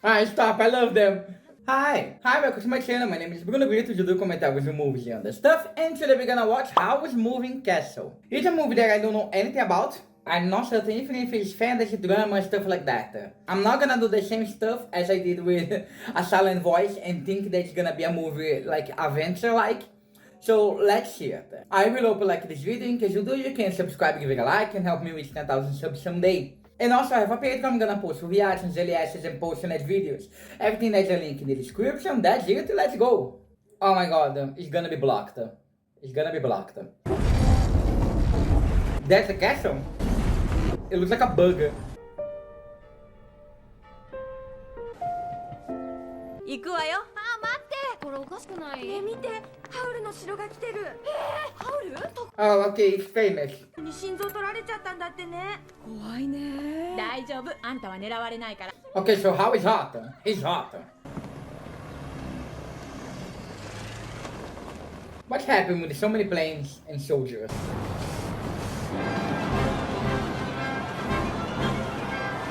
Stop, I love them. Hi, welcome to my channel. My name is Bruno, Britos, you do commentar with movies and other stuff. And today we're gonna watch HOWL'S Moving Castle. It's a movie that I don't know anything about. I'm not certain even if it's fantasy, drama, stuff like that. I'm not gonna do the same stuff as I did with A Silent Voice and think that it's gonna be a movie like adventure-like. So let's see it. I really hope you like this video. In case you do, you can subscribe, give it a like, and help me reach 10,000 subs someday. And also I have a Patreon. I'm gonna post reactions, LSs, and post-net videos. Everything has a link in the description. That's it, let's go. Oh my god, it's gonna be blocked. It's gonna be blocked. That's a castle? It looks like a bug. 行くわよ。待って。これおかしくない？見て、ハウルの城が来てる。ハウル？ Oh, okay, it's famous. に心臓取られちゃったんだってね。怖いね。大丈夫。あんたは狙われないから。Okay, so how is hot? He's hot. What's happened with so many planes and soldiers?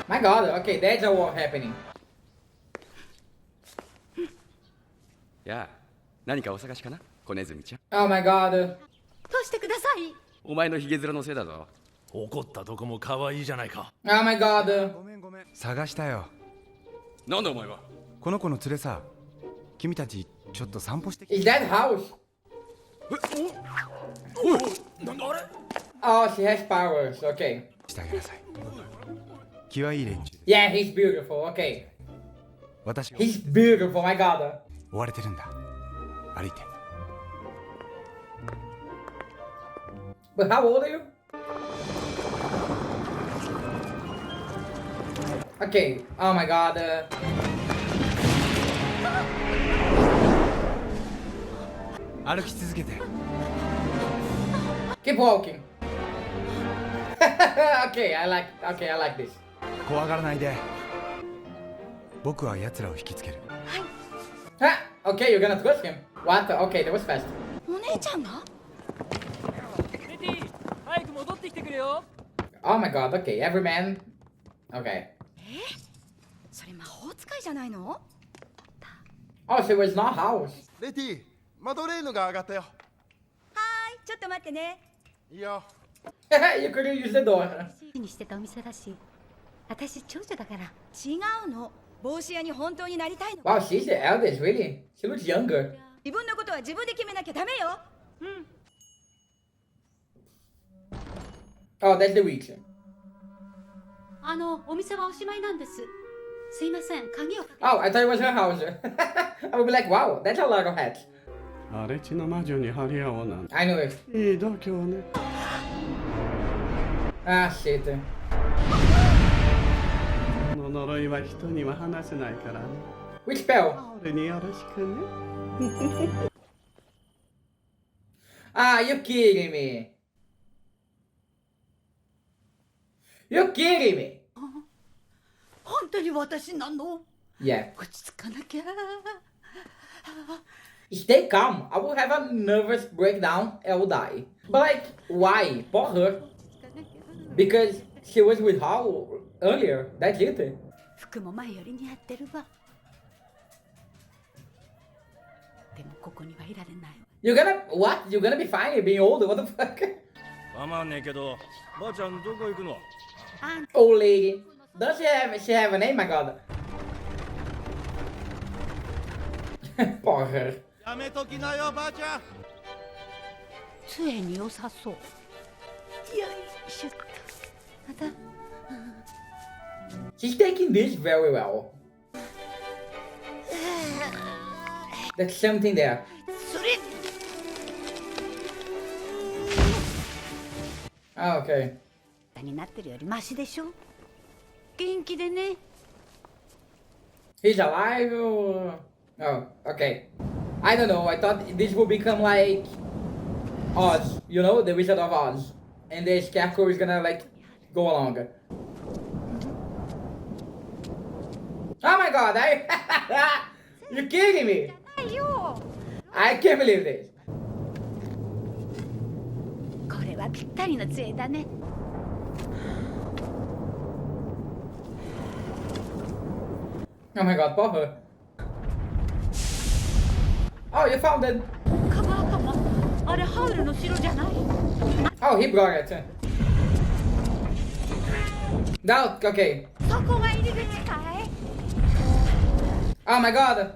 My god, okay, there's a war happening. やあ、何かお探しかな、小ネズミちゃん。Oh my god. どうしてください。お前のヒゲ面のせいだぞ。怒ったとこも可愛いじゃないか。Oh my god. ごめん探したよ。なんだお前は。この子の連れさ。君たちちょっと散歩してきて。 Is that house? おい、なんだあれ。 Oh, she has powers, okay. してあげなさい。気はいい連中。Yeah, he's beautiful, okay. 私は He's beautiful, my god. 追われてるんだ。歩いて。But how old are you? Okay, oh my god. 歩き続けて。 Keep walking. Okay, I like this. 怖がらないで。僕は奴らを引きつける。Huh? Okay, you're gonna trust him. What? Okay, that was fast. お姉ちゃんが？レティ、早く戻ってきてくれよ。Oh my god, okay, every man. Okay. それ魔法使いじゃないの？ Oh, so it's not house. レティ、マドレーヌが上がったよ。はーい、ちょっと待ってね。いいよ。You couldn't use the door. にしてたお店だし、私長女だから。違うの。帽子屋に本当になりたいの。 Wow, she's the eldest, really? She looks younger. 自分のことは自分で決めなきゃダメよ。Oh, that's the witch. お店はおしまいなんです。すいません、鍵を。Oh, I thought it was her house. I would be like, wow, that's a lot of hats. 荒地の魔女に張り合おうなんて I knew it. いい度胸ね。 Ah, shit. この呪いは人には話せないからね。 Which spell? 俺によろしくね。Ah, you're kidding me. You're kidding me. 本当に私なの？ Yeah. 落ち着かなきゃ。 Stay calm. I will have a nervous breakdown. I will die. But like, why? For her. Because she was with Howl earlier. That's it. 服も前より似合ってるわ。でもここにはいられない。You're gonna what? You're gonna be fine being old? What the fuck? 構わねえけど、ばあちゃんどこ行くの？ Old lady. Does she have a name? My god. For her. やめときなよ、ばあちゃん。杖に良さそう。よいしょっと。また。She's taking this very well. There's something there. それ。 Oh, okay. になってるよりマシでしょ。元気でね。 He's alive or... Oh, okay. I don't know. I thought this would become like Oz, you know, the Wizard of Oz. And the Scarecrow is gonna like go along. Oh my god, You're kidding me! I can't believe this. これはぴったりの杖だね。Oh my god, poor her. Oh, you found it. カバーかも。あれハウルの城じゃない？ Oh, he brought it. No, okay. そこが入り口かい？ Oh my god.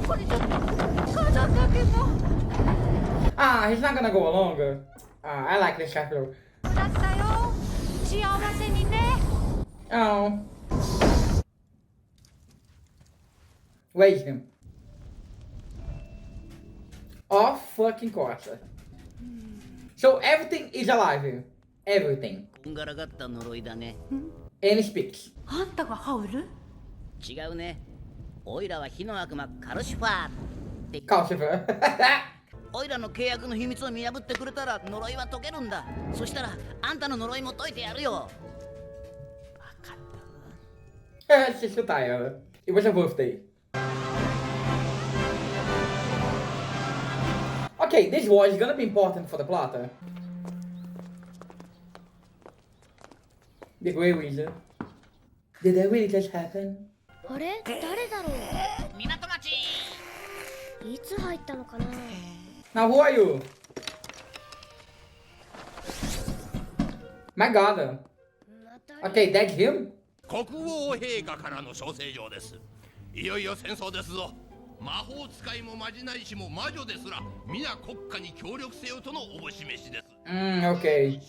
これちょっとこの時も Ah, he's not gonna go longer. I like this chapter. だったよ。幸せにね。 Oh. Wait him. Of fucking course. So everything is alive here. Everything. こんがらがった呪いだね。 And he speaks. あんたがハウル？違うね。オイラは火の悪魔カルシファーって Calcifer. オイラの契約の秘密を見破ってくれたら呪いは解けるんだ。そしたらあんたの呪いも解いてやるよ。わかったわ。 She's so tired. It was her birthday. Okay, this war is gonna be important for the plot. The Grey Reason. Did that really just happen? あれ誰だろ港町。う？いつ入ったのかな？ Now who are you? My god. また Okay, that's him? 国王陛下からの招請状です。いよいよ戦争ですぞ。魔法使いもまじないしも魔女ですら皆国家に協力せよとのおぼし飯です。Okay.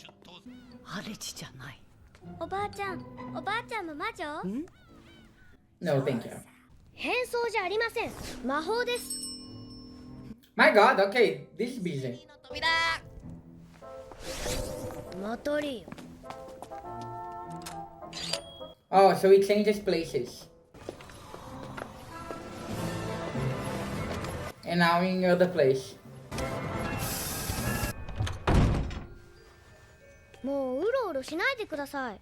あれちじゃない。おばあちゃんも魔女？ No, thank you. 変装じゃありません。魔法です。 My god, okay, this is busy. 扉。マトリオ。 Oh, so he changes places. And now in another place. もううろうろしないでください。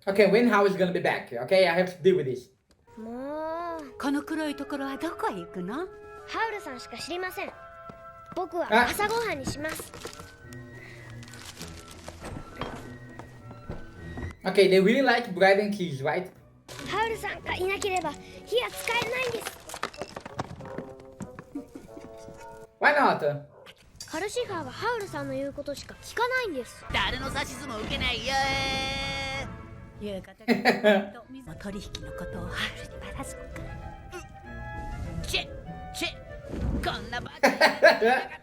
Okay, when How is gonna be back? Okay, I have to deal with this. もうこの黒いところはどこへ行くの？ハウルさんしか知りません。僕はあ朝ごはんにします。 Okay, they really like bread and cheese, right? ハウルさんがいなければ火は使えないんです。 Why not? カルシファーはハウルさんの言うことしか聞かないんです。誰の指図も受けないよ。夕方がと水の取引のことをハウルにばらそうか。チェこんなバカなかっ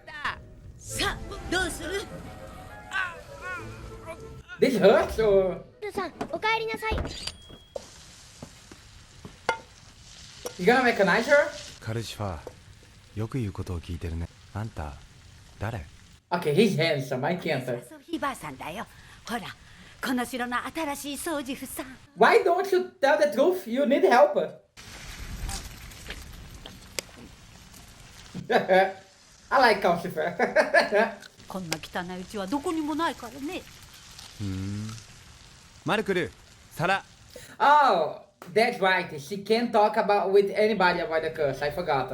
た。さあどうする？ This hurts or? ハウルさん、お帰りなさい。 You gonna recognize her? カルシファー、よく言うことを聞いてるね。あんた誰？ Okay, he's handsome, I can't. そうひばあさんだよ。ほらこの城の新しい掃除婦さん。 Why don't you tell the truth? You need help. I like Calcifer. こんな汚いうちはどこにもないからね。マルクル、皿。 Oh, that's right. She can't talk about with anybody about the curse. I forgot.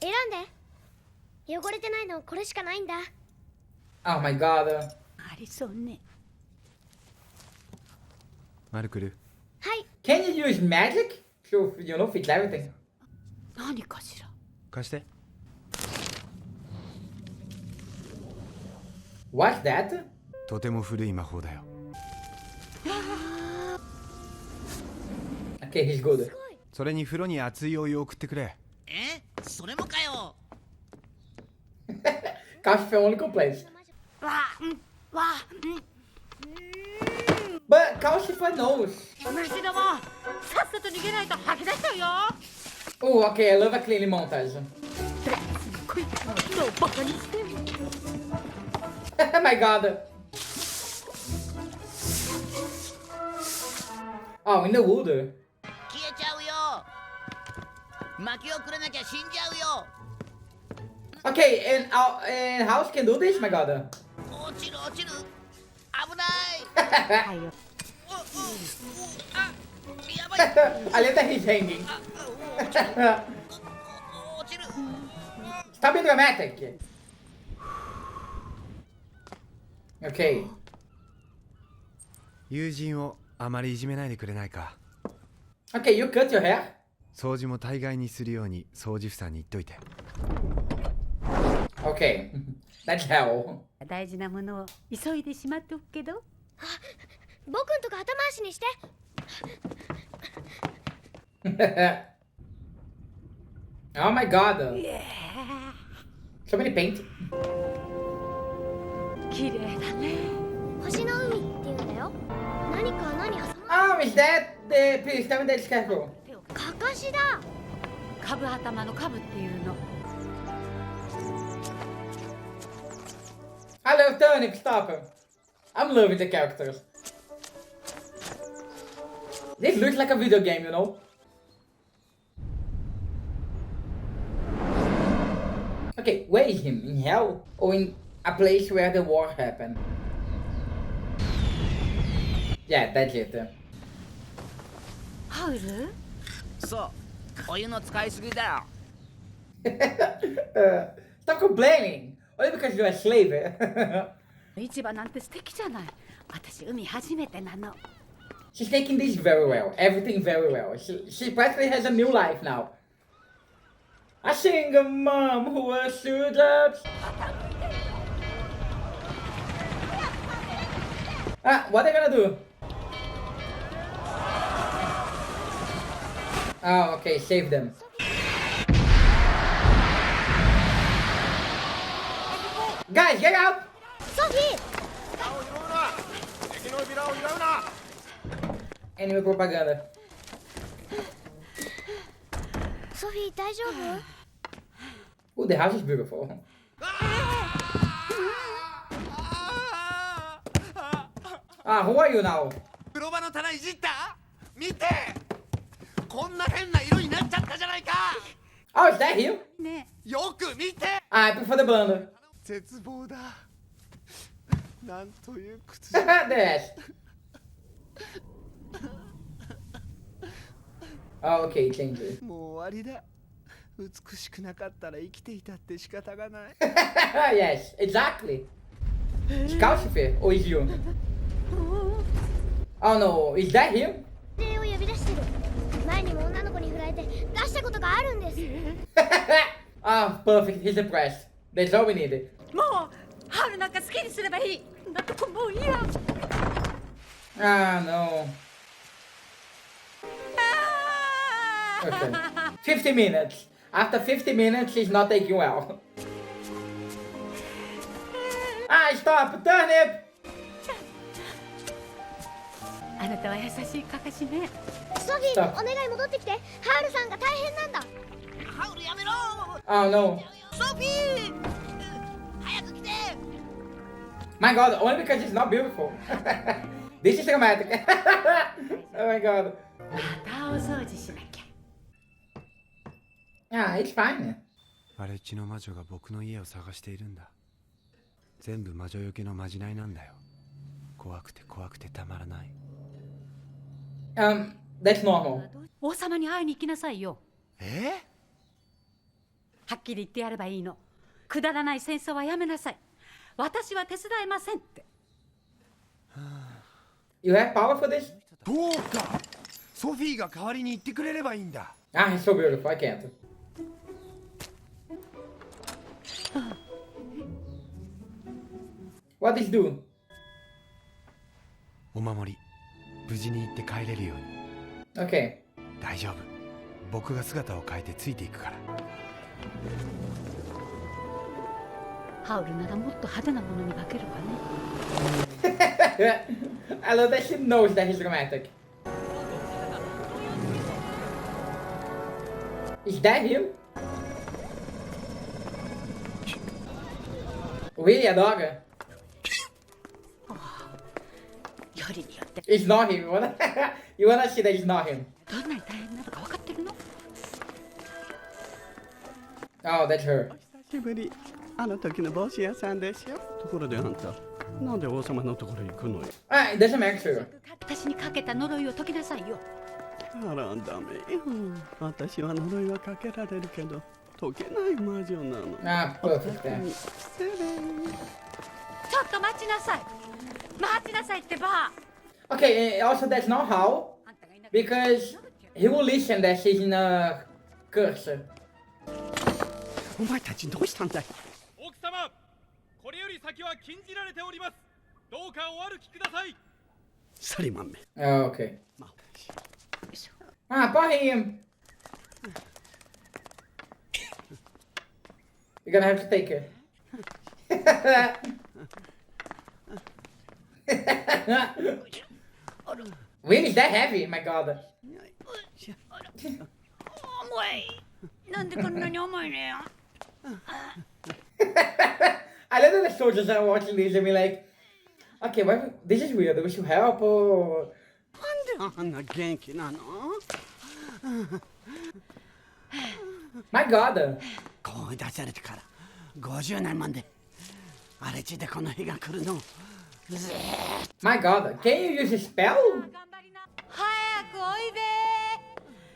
選んで。汚れてないのこれしかないんだ。 Oh my god. ありそうね。マルクル、はい。 Can you use magic to, fix everything? 何かしら。貸して。 What's that? とても古い魔法だよ。Okay, he's good. それに風呂に熱いお湯を送ってくれ。それもかよ。 Calcifer only complains. わあ、わあ、But Calcifer knows. 虫ども、さっさと逃げないと吐き出しちゃうよ。 Oh, okay, I love a cleanly montage. こいつのバカにして。 My god. Oh, in the wood. 消えちゃうよ。薪をくれなきゃ死んじゃうよ。 Okay, and House can do this, my god. 落ちる。危ない。はいよ。やばい。 I love that he's hanging. 落ちる。 Stop being dramatic. Okay. 友人をあまりいじめないでくれないか。Okay, you cut your hair? 掃除も大概にするように掃除婦さんに言っといて。 Okay, that's hell. 大事なものを急いでしまっておくけど。僕んとこ後回しにして。Oh my god. So many paint. 綺麗だね。星の海って言うんだよ。何か何挟ま Oh, is that the... Please tell me that scarecrow. かかしだ。株頭の株っていうの。I love Turnip, stop him. I'm loving the characters. This looks like a video game, you know? Okay, where is him? In hell? Or in a place where the war happened? Yeah, that's it. ハウル？そうお湯の使いすぎだよ Stop complaining! Only because you're a slave. 市場なんて素敵じゃない。私海初めてなの。She's taking this very well. Everything very well. She practically has a new life now. A single mom who was stood up. Ah, what are they gonna do? Oh, okay, save them. Guys, get out! ソフィー。 Anime propaganda. ソフィー大丈夫？ Ooh, the house is beautiful. Ah, who are you now? 風呂場の棚いじった？見てこんな変な色になっちゃったじゃないか Oh, is that you? ね。よく見て I prefer the blonde. 絶望だ。なんという屈 The ass. Oh, okay, change it. もう終わりだ。美しくなかったら生きていたって仕方がない。Yes, exactly. It's Calcifer, or is you? Oh no, is that him? 霊を呼び出してる。前にも女の子に振られて出したことがあるんです。 Ah, perfect, he's depressed. That's all we needed. もうハウルなんか好きにすればいい。だってもういいや。Ah, no. Okay. 50 minutes. After 50 minutes, he's not taking well. Ah, stop! Turnip! あなたは優しいかかしね。ソフィー、お願い戻ってきて。ハウルさんが大変なんだ。ハウルやめろ Oh no. ソフィー早く来て My god, only because it's not beautiful. This is dramatic. Oh my god. またお掃除しなきゃ。Ah, it's fine. 荒れ地の魔女が僕の家を探しているんだ。全部魔女よけのまじないなんだよ。怖くて怖くてたまらない。That's normal. 王様に会いに行きなさいよ。え？はっきり言ってやればいいの。くだらない戦争はやめなさい。私は手伝えませんって。You have power for this? そうか。ソフィーが代わりに言ってくれればいいんだ。Ah, he's so beautiful. I can't. What does he do? お守り、無事に行って帰れるように。 Okay. 大丈夫。僕が姿を変えてついていくから。ハウルならもっと派手なものに化けるわね。I love that she knows that he's romantic. Is that him? Really, a dog? よりによって It's not him. You wanna see that it's not him? どんなに大変なのか分かってるの？ Oh, that's her. 久しぶり。あの時の帽子屋さんでしょ。ところであんた、なんで王様のところへ行くのよ。Ah, it doesn't matter to her. 私にかけた呪いを解きなさいよ。あら、ダメよ。私は呪いはかけられるけど、解けない魔女なの。 Ah, perfect. Then. 失礼。ちょっと待ちなさい。待ちなさいってば。 Okay, also that's not how. Because he will listen that she's in a curse. お前たちどうしたんだい？奥様、これより先は禁じられております。どうかお歩きください。サリマンめ。Oh, okay. Ah, pah him. You're gonna have to take her. Really, is that heavy? My god. 重い。なんでこんなに重いのよ。I love that the soldiers are watching this and be like, okay, why, this is weird. We should help or... なんであんな元気なの？ My god. こう出されてから50年まで荒れ地でこの日が来るの。My god. Can you use a spell? 早くおいで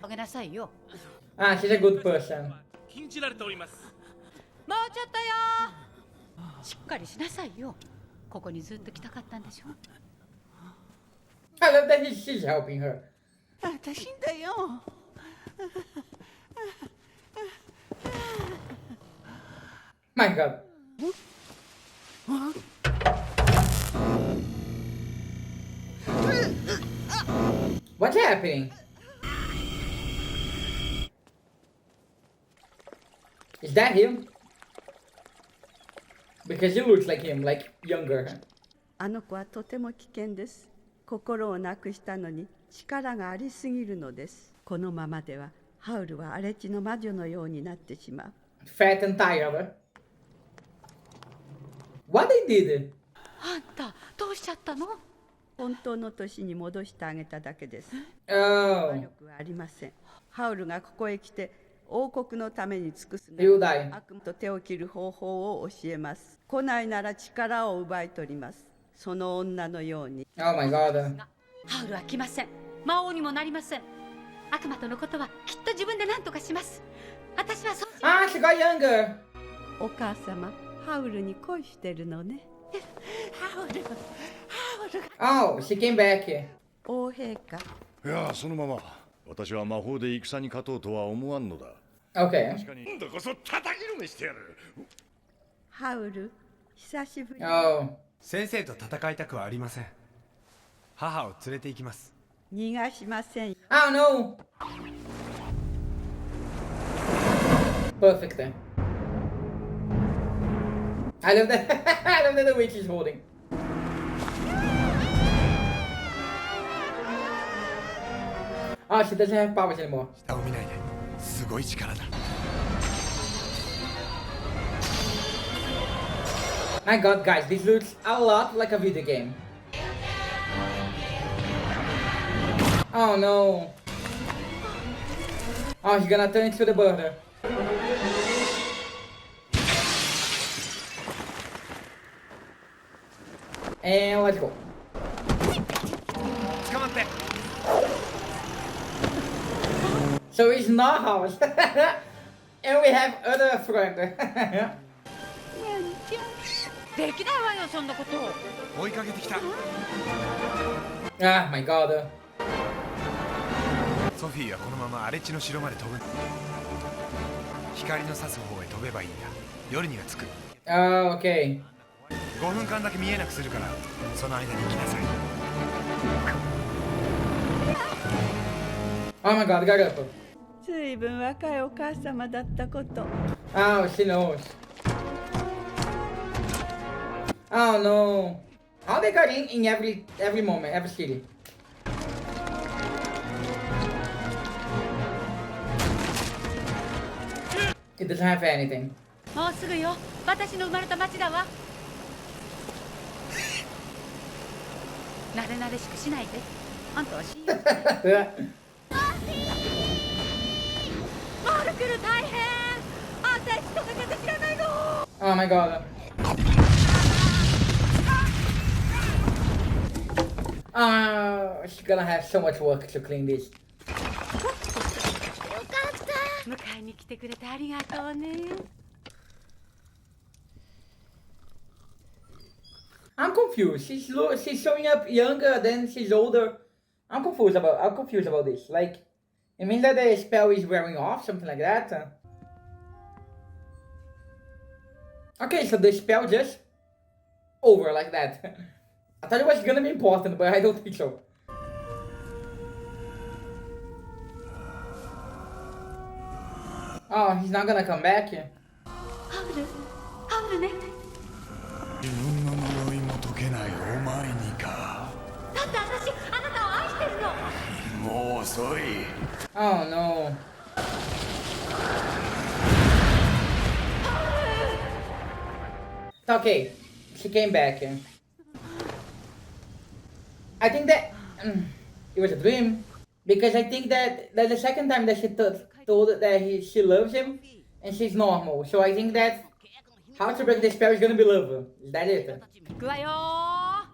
あげなさいよ。 Ah, she's a good person. 禁じられております。もうちょっとよ。しっかりしなさいよ。ここにずっと来たかったんでしょ。 I love that she's helping her. 私だよ。My god. What's happening? Is that him? Because he looks like him, like younger. あの子はとても危険です。心をなくしたのに力がありすぎるのです。このままではハウルは荒れ地の魔女のようになってしまう。Fat and tired. What they did? あんたどうしちゃったの？本当の年に戻してあげただけです。 Oh. 魔力はありません。ハウルがここへ来て王国のために尽くす You die. 悪夢と手を切る方法を教えます。来ないなら力を奪い取ります。その女のように。 Oh my god. ハウルは来ません。魔王にもなりません。悪魔とのことはきっと自分で何とかします。私はそう。 Ah, she got younger. お母様、ハウルに恋してるのね。ハウル。Oh, she came back. 王陛下。いや、そのまま。私は魔法で戦に勝とうとは思わんのだ。Okay. 確かに。今度こそ叩きのめしてやる。ハウル、久しぶり。Oh. 先生と戦いたくはありません。母を連れて行きます。逃がしません。 Oh no. Perfect then. I love that. I love that the witch is holding. Oh, she doesn't have powers anymore. 下を見ないで。すごい力だ。My god, guys, this looks a lot like a video game. Oh no. Oh, she's gonna turn into the bird. And let's go. 捕まって。 So it's not house. And we have other friend. できないわよそんなこと。追いかけてきた。Ah, my god. ソフィーはこのまま荒れ地の城まで飛ぶ。光の差す方へ飛べばいいんだ。夜には着く。Oh, okay. 5分間だけ見えなくするから、その間に行きなさい。Oh my god, garoto. ずいぶん若いお母様だったこと。Oh, she knows. Oh no. How they got in every moment, every city. It doesn't have anything. もうすぐよ。私の生まれた町だわ。慣れ慣れしくしないで。あんたは信用して。マルクル大変。あんた人が出て知らないの。 Oh my god. She's gonna have so much work to clean this. 迎えに来てくれてありがとうね。I'm confused. She's showing up younger, then she's older. I'm confused about this. Like, It means that the spell is wearing off, something like that. Okay, so the spell just over like that. I thought it was gonna be important, but I don't think so. Oh, he's not gonna come back? ハウル、ハウルね。自分の呪いも解けないお前にか。だって私、あなたを愛してるの。もう遅い。Oh no. Okay, she came back. I think that it was a dream because I think that that's the second time that she told that she loves him and she's normal. So I think that how to break the spell is gonna be love. Is that it? 行くわよー。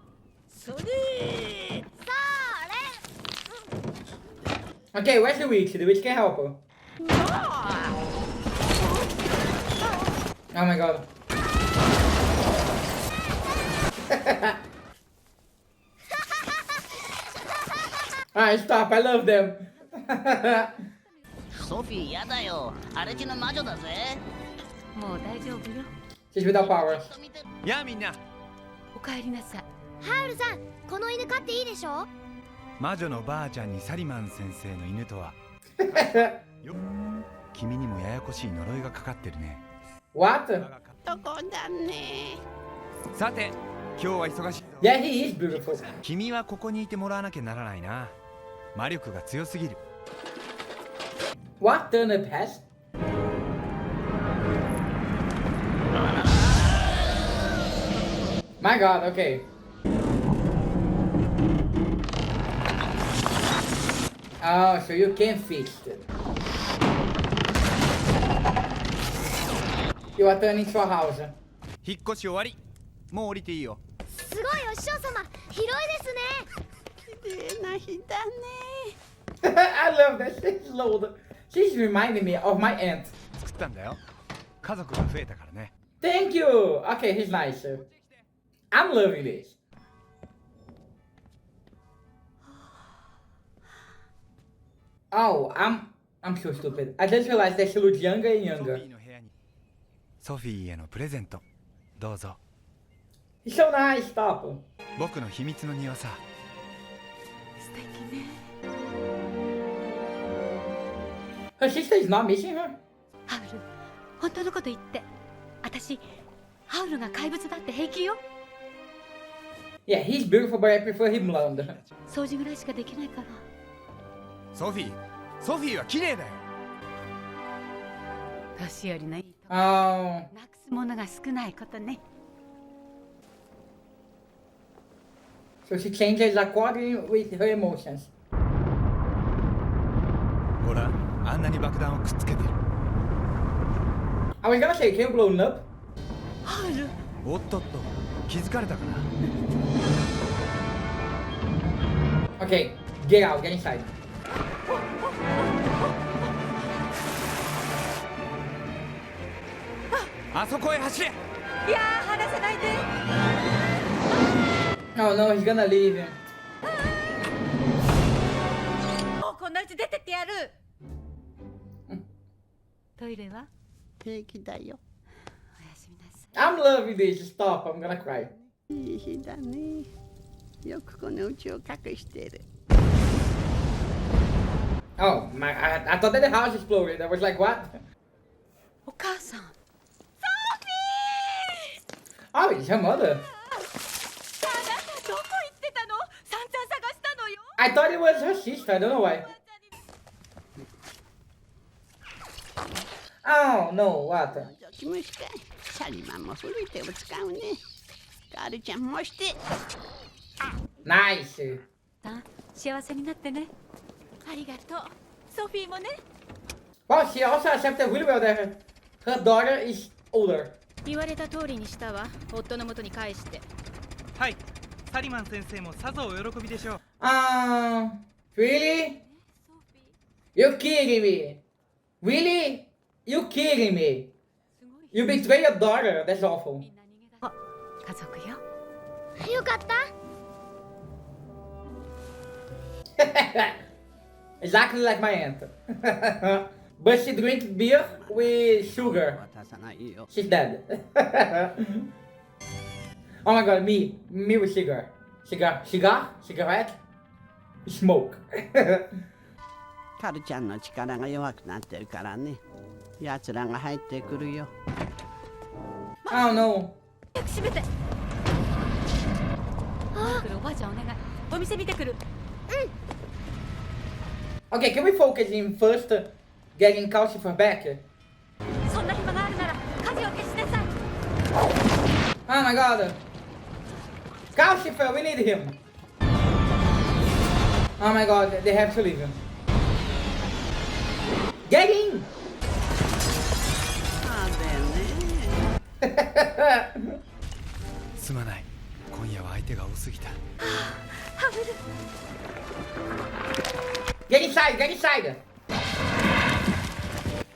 それ。 Okay, where's the witch? The witch can help her. Oh my god. Alright, stop. I love them. ソフィーやだよ。荒地の魔女だぜ。もう大丈夫よ。 She's without powers. やあみんな。お帰りなさい。ハウルさん、この犬飼っていいでしょ？魔女のばあちゃんにサリマン先生の犬とはよ君にもややこしい呪いがかかってるね。 What? どこだね。さて今日は忙しい。 Yeah, he is beautiful. 君はここにいてもらわなきゃならないな。魔力が強すぎる。 What Turnip has? My god, okay. Oh, so you can fix it. You are turning to a house. 引っ越し終わり。もう降りていいよ。すごいお師匠様、広いですね。綺麗な日だね。 I love that she's loud. She's reminding me of my aunt. 作ったんだよ。家族が増えたからね。 Thank you. Okay, he's nice. I'm loving this. Oh, I'm so stupid. I just realized that she looks younger and younger. ソフィーへのプレゼント。どうぞ。 He's so nice. Stop. 僕の秘密の庭さ。素敵ね。 Her sister is not missing her? ハウル、本当のこと言って。私、ハウルが怪物だって平気よ。 Yeah, he's beautiful, but I prefer him blonde. 掃除ぐらいしかできないから。ソフィーは綺麗だよ。年寄りのいいとこ。 Oh. なくすものが少ないことね。 So she changes according with her emotions. ほら、あんなに爆弾をくっつけてる。 I was gonna say, can you blow him up? ハウル。おっとっと、気づかれたかな。 Okay, get out, get inside. あそこへ走れ。いやー、離さないで。 Oh no, he's gonna leave him. もうこんなうち出てってやる。トイレは？平気だよ。おやすみなさい。 I'm loving this. Stop, I'm gonna cry. いい日だね。よくこの家を隠してる。 Oh, I thought that the house exploded. I was like, what? お母さん。 Oh, it's her mother. あなたどこ行ってたの？散々探したのよ。 I thought it was her sister. I don't know why. Oh no, what? どっちもしかい。サリマンも古い手を使うね。ガールちゃんもして。Nice. 幸せになってね。ありがとう。ソフィーもね。 Well, she also accepted really well that her daughter is older. 言われた通りにしたわ。夫の元に返して。はい、サリマン先生もさぞお喜びでしょう。Really? You kidding me? Really? You kidding me? You betray your daughter. That's awful. 家族よ。よかった。Exactly like my aunt. But she drinks beer with sugar. 渡さないよ。 She's dead. Oh my god, me with cigar. Cigarette? Smoke. カルちゃんの力が弱くなってるからね。奴らが入ってくるよ。I don't know. 早く閉めて。おばあちゃんお願い。お店見てくる。Okay, can we focus in first getting Calcifer back? そんな暇があるなら火事を消しなさい。 Oh my god. Calcifer, we need him. Oh my god, they have to leave him. Get in! すまない。今夜は相手が多すぎた。ハウル。 Get inside, get inside!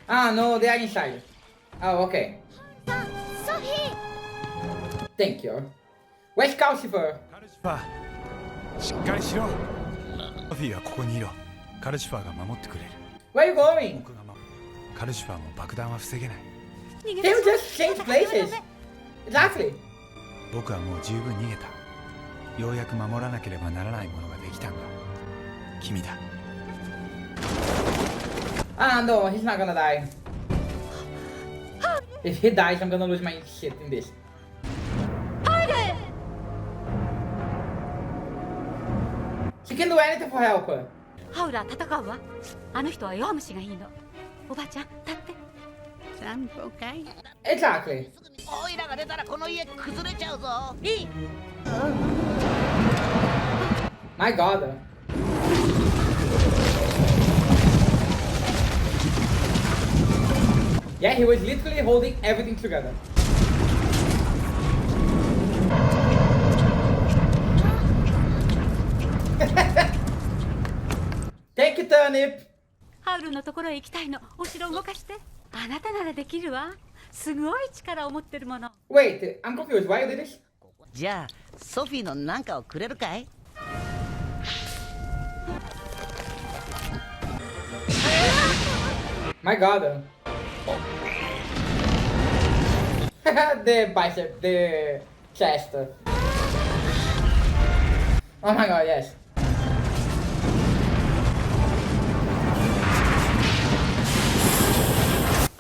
Ah no, they are inside. Oh, okay. Thank you. Where's Calcifer? カルシファー、しっかりしろ。ソフィーはここにいろ。カルシファーが守ってくれる。 Where are you going? 僕がカルシファーも爆弾は防げない。They will just change places. Exactly. 僕はもう十分逃げた。ようやく守らなければならないものができたんだ。君だ。Ah no, he's not gonna die. If he dies, I'm gonna lose my shit in this. She can do anything for help. ハウラー戦うわ。あの人は弱虫がいいの。おばあちゃん立って。散歩かい？ Exactly. オイラが出たらこの家崩れちゃうぞ。いい。My god. Yeah, he was literally holding everything together. Thank you, Turnip. ハウルのところへ行きたいの。お城を動かして。あなたならできるわ。すごい力を持ってるもの。Wait, I'm confused. Why you did this? じゃあソフィーのなんかをくれるかい？ My god. The bicep, the chest. Oh my god, yes.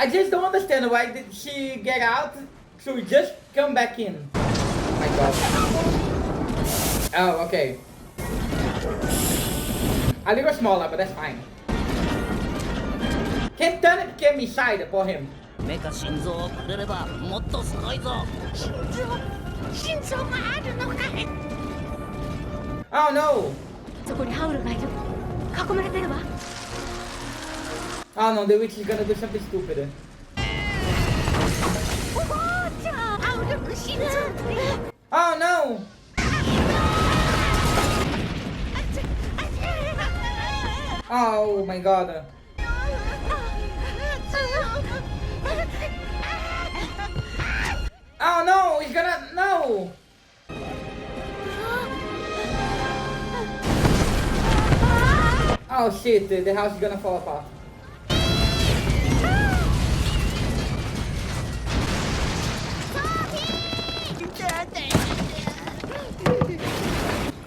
I just don't understand why did she get out to just come back in. Oh my god. Oh, okay. A little smaller, but that's fine. Can Turnip get inside for him? 目か心臓をくれればもっとすごいぞ。心臓があるのかい？ Oh no! そこにハウルがいる。囲まれてるわ。Oh no, the witch is gonna do something stupid. おばあちゃん、ハウル心臓。Oh no! Oh my god. Oh no, he's gonna, no! Oh shit, the house is gonna fall apart.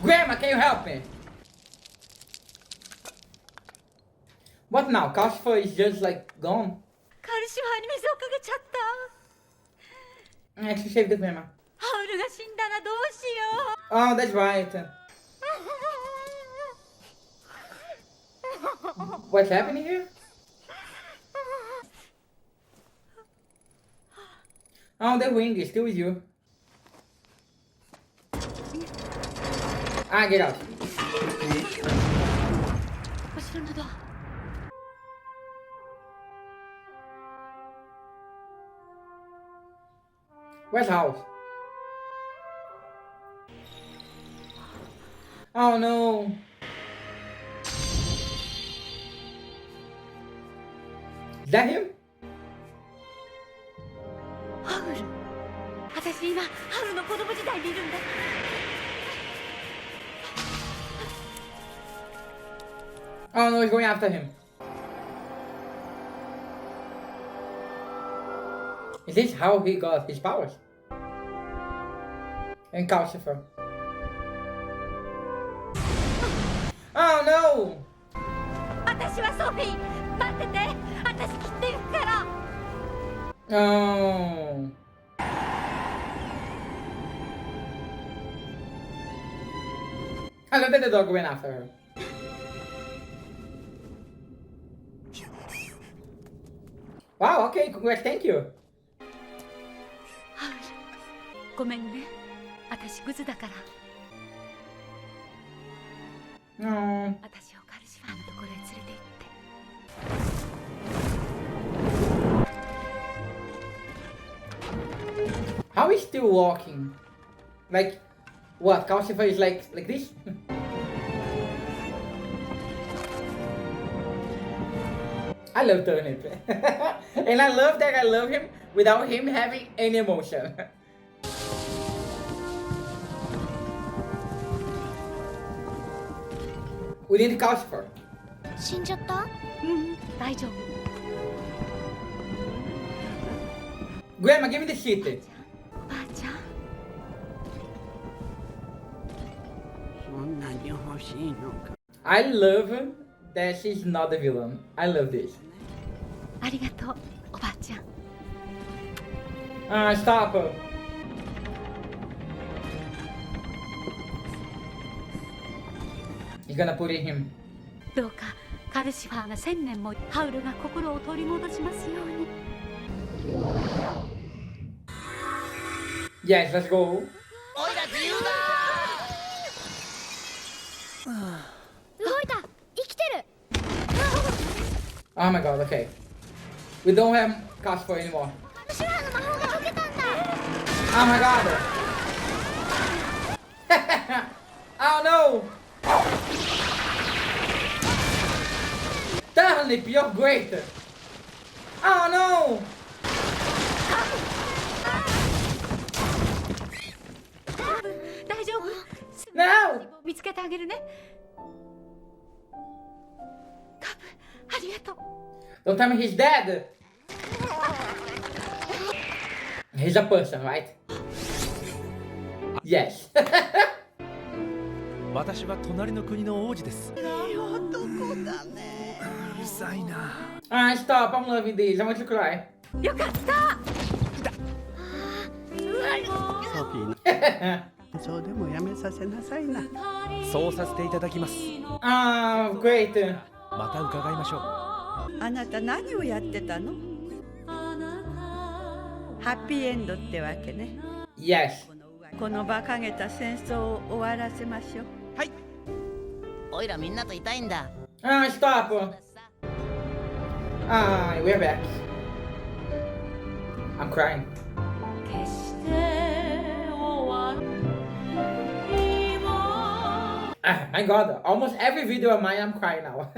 Grandma, can you help me? What now? Calcifer is just like gone. カルシファーに水をかけちゃった。 I actually saved the grandma. ハウルが死んだらどうしよう。 Oh, that's right. What's happening here? Oh, the ring is still with you. Ah, get out. 後ろのドア。 Where's house? Oh no. Is that him? ハウル。私今ハウルの子供時代にいるんだ。Oh no, he's going after him. Is this how he got his powers? And Calcifer. Oh no! 私はソフィー待ってて私切っていくから Oh. I love that the dog went after her. Wow, okay, congrats, thank you. ハウルごめんね私グズだから Oh. 私をカルシファーのところへ連れて行って How is still walking? Like, what? Calcifer is like this? I love Turnip. And I love that I love him without him having any emotion. We need Calcifer. 死んじゃった？大丈夫 Grandma, give me the shit. おばあちゃん そんなに欲しいのか。 I love that she's not the villain. I love this. ありがとうおばあちゃん Stop. He's gonna put in him. どうかカルシファーが1000年もハウルが心を取り戻しますように Yes, let's go. おいら自由だ動いた生きてる Oh my god, okay. We don't have Casper anymore. カルシファーの魔法が解けたんだ Oh my god. Oh no. Turnip, you're great. Oh no. No. 見つけてあげるねカブありがとう Don't tell me he's dead. He's a person, right? Yes. 私は隣の国の王子です。いい男だね。うるさいな。Stop, I'm loving this. I want to cry. よかったソフィーのそうでもやめさせなさいな。そうさせていただきます。Oh, great. また伺いましょう。あなた何をやってたの？ハッピーエンドってわけね。 Yes. この馬鹿げた戦争を終わらせましょう。はい。おいらみんなといたいんだ Stop. We're back. I'm crying. 決して終わる My god, almost every video of mine I'm crying now.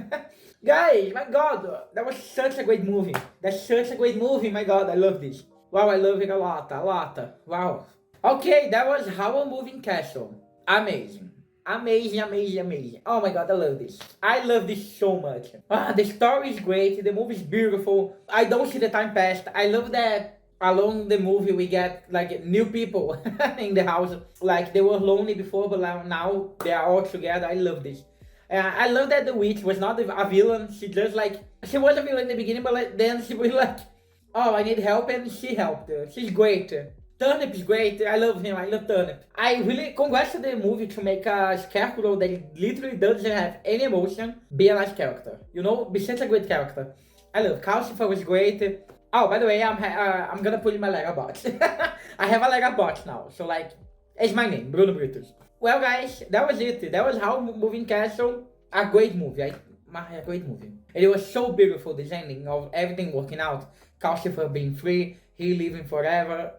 Guys, my god, that was such a great movie. That's such a great movie, my god, I love this. Wow, I love it a lot. Wow. Okay, that was Howl Moving Castle. Amazing. Amazing. Oh my god, I love this. I love this so much. The story is great, the movie is beautiful. I don't see the time passed. I love that along the movie we get like new people in the house. Like they were lonely before, but now they are all together. I love this. I love that the witch was not a villain. She just like, she was a villain in the beginning, but like, then she was like, oh, I need help, and she helped. She's great. Turnip is great. I love him. I love Turnip. I really congrats to the movie to make a scarecrow that literally doesn't have any emotion be a nice character. You know, be such a great character. I love Calcifer was great. Oh, by the way, I'm gonna put in my Lego box. I have a Lego box now, so like, it's my name, Bruno Britos. Well, guys, that was it. That was How Moving Castle. A great movie. A great movie. And it was so beautiful, this ending of everything working out. Calcifer being free, he living forever.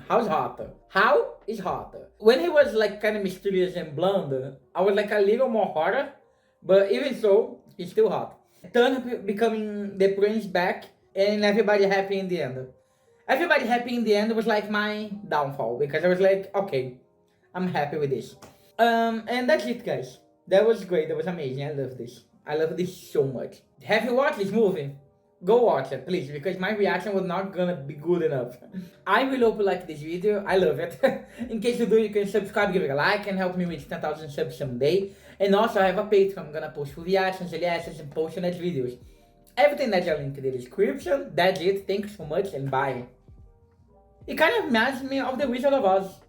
How's hotter? How is hotter? When he was like kind of mysterious and blonde, I was like a little more horror, but even so, he's still hot. Turnip becoming the prince back, and everybody happy in the end. Everybody happy in the end was like my downfall, because I was like, okay, I'm happy with this. And that's it, guys. That was great. That was amazing. I love this. I love this so much. Have you watched this movie? Go watch it, please, because my reaction was not gonna be good enough. I really hope you like this video. I love it. In case you do, you can subscribe, give it a like, and help me reach 10,000 subs someday. And also, I have a Patreon. I'm gonna post full reactions, LSs, and post next videos. Everything that's a link in the description. That's it. Thank you so much, and bye. It kind of reminds me of The Wizard of Oz.